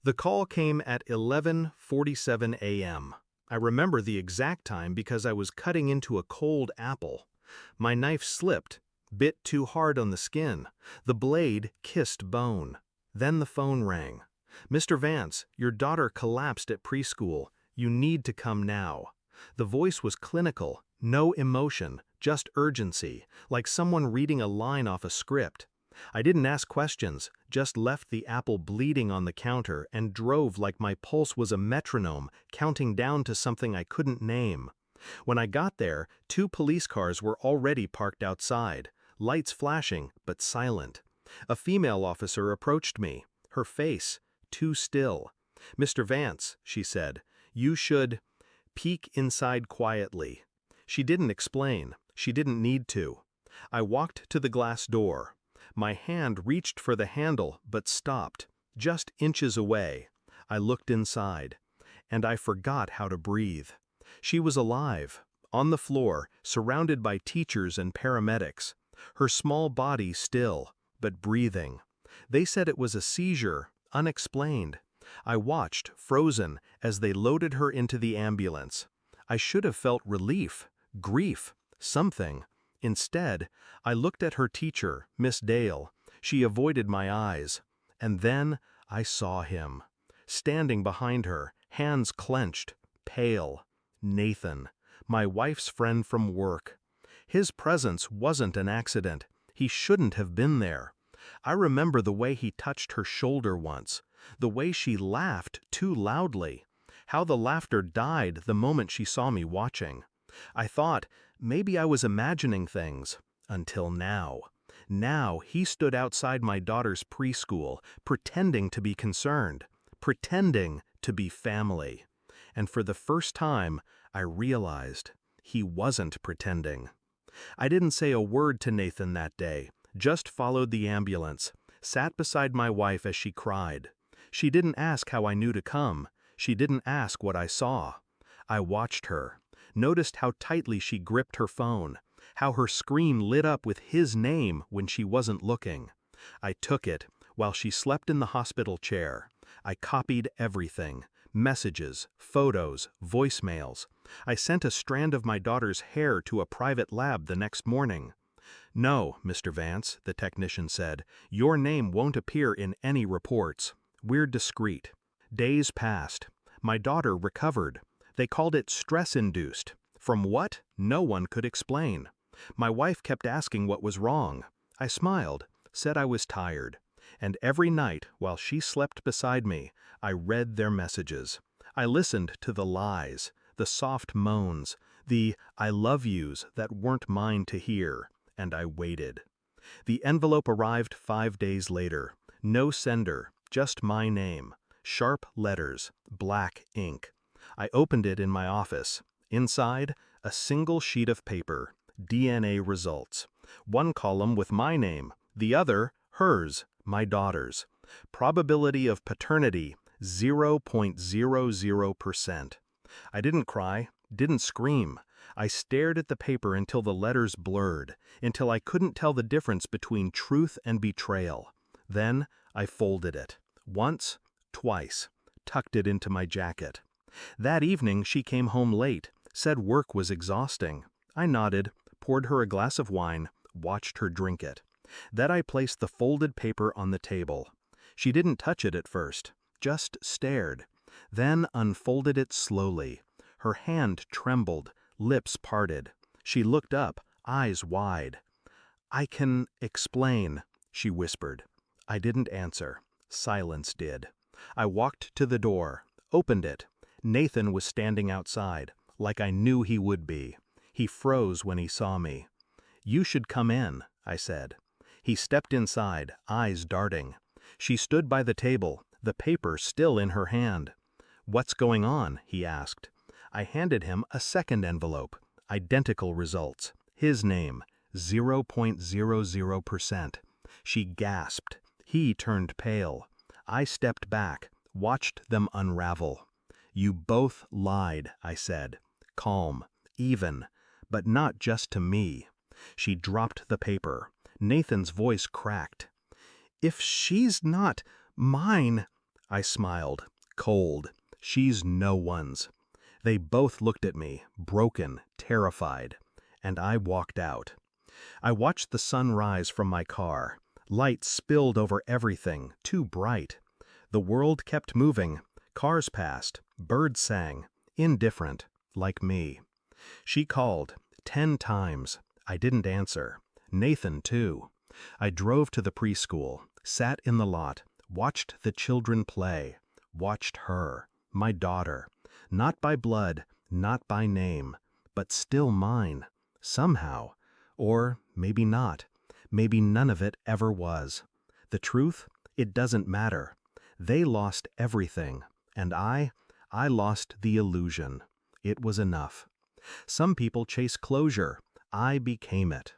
The call came at 11:47 a.m. I remember the exact time because I was cutting into a cold apple. My knife slipped, bit too hard on the skin. The blade kissed bone. Then the phone rang. "Mr. Vance, your daughter collapsed at preschool. You need to come now." The voice was clinical, no emotion, just urgency, like someone reading a line off a script. I didn't ask questions, just left the apple bleeding on the counter and drove like my pulse was a metronome, counting down to something I couldn't name. When I got there, 2 police cars were already parked outside, lights flashing but silent. A female officer approached me, her face too still. "Mr. Vance," she said, "you should peek inside quietly." She didn't explain. She didn't need to. I walked to the glass door. My hand reached for the handle but stopped, just inches away. I looked inside, and I forgot how to breathe. She was alive, on the floor, surrounded by teachers and paramedics. Her small body still, but breathing. They said it was a seizure, unexplained. I watched, frozen, as they loaded her into the ambulance. I should have felt relief, grief, something. Instead, I looked at her teacher, Miss Dale. She avoided my eyes. And then I saw him. Standing behind her, hands clenched, pale. Nathan, my wife's friend from work. His presence wasn't an accident. He shouldn't have been there. I remember the way he touched her shoulder once, the way she laughed too loudly, how the laughter died the moment she saw me watching. I thought maybe I was imagining things, until now. Now he stood outside my daughter's preschool, pretending to be concerned, pretending to be family. And for the first time, I realized he wasn't pretending. I didn't say a word to Nathan that day, just followed the ambulance, sat beside my wife as she cried. She didn't ask how I knew to come. She didn't ask what I saw. I watched her, noticed how tightly she gripped her phone, how her screen lit up with his name when she wasn't looking. I took it while she slept in the hospital chair. I copied everything. Messages, photos, voicemails. I sent a strand of my daughter's hair to a private lab the next morning. "No, Mr. Vance," the technician said, "your name won't appear in any reports. We're discreet." Days passed. My daughter recovered. They called it stress-induced. From what? No one could explain. My wife kept asking what was wrong. I smiled, said I was tired. And every night, while she slept beside me, I read their messages. I listened to the lies, the soft moans, the "I love yous" that weren't mine to hear, and I waited. The envelope arrived 5 days later. No sender, just my name. Sharp letters, black ink. I opened it in my office. Inside, a single sheet of paper, DNA results. One column with my name, the other, hers, my daughter's. Probability of paternity, 0.00%. I didn't cry, didn't scream. I stared at the paper until the letters blurred, until I couldn't tell the difference between truth and betrayal. Then I folded it. Once, twice, tucked it into my jacket. That evening she came home late, said work was exhausting. I nodded, poured her a glass of wine, watched her drink it. Then I placed the folded paper on the table. She didn't touch it at first, just stared. Then unfolded it slowly. Her hand trembled, lips parted. She looked up, eyes wide. "I can explain," she whispered. I didn't answer. Silence did. I walked to the door, opened it. Nathan was standing outside, like I knew he would be. He froze when he saw me. "You should come in," I said. He stepped inside, eyes darting. She stood by the table, the paper still in her hand. "What's going on?" he asked. I handed him a second envelope, identical results. His name, 0.00%. She gasped. He turned pale. I stepped back, watched them unravel. "You both lied," I said. Calm, even, but not just to me. She dropped the paper. Nathan's voice cracked. "If she's not mine," I smiled. Cold. She's no one's. They both looked at me, broken, terrified, and I walked out. I watched the sun rise from my car. Light spilled over everything, too bright. The world kept moving. Cars passed. Birds sang. Indifferent, like me. She called 10 times. I didn't answer. Nathan, too. I drove to the preschool, sat in the lot, watched the children play, watched her, my daughter, not by blood, not by name, but still mine, somehow. Or maybe not. Maybe none of it ever was. The truth? It doesn't matter. They lost everything, and I lost the illusion. It was enough. Some people chase closure. I became it.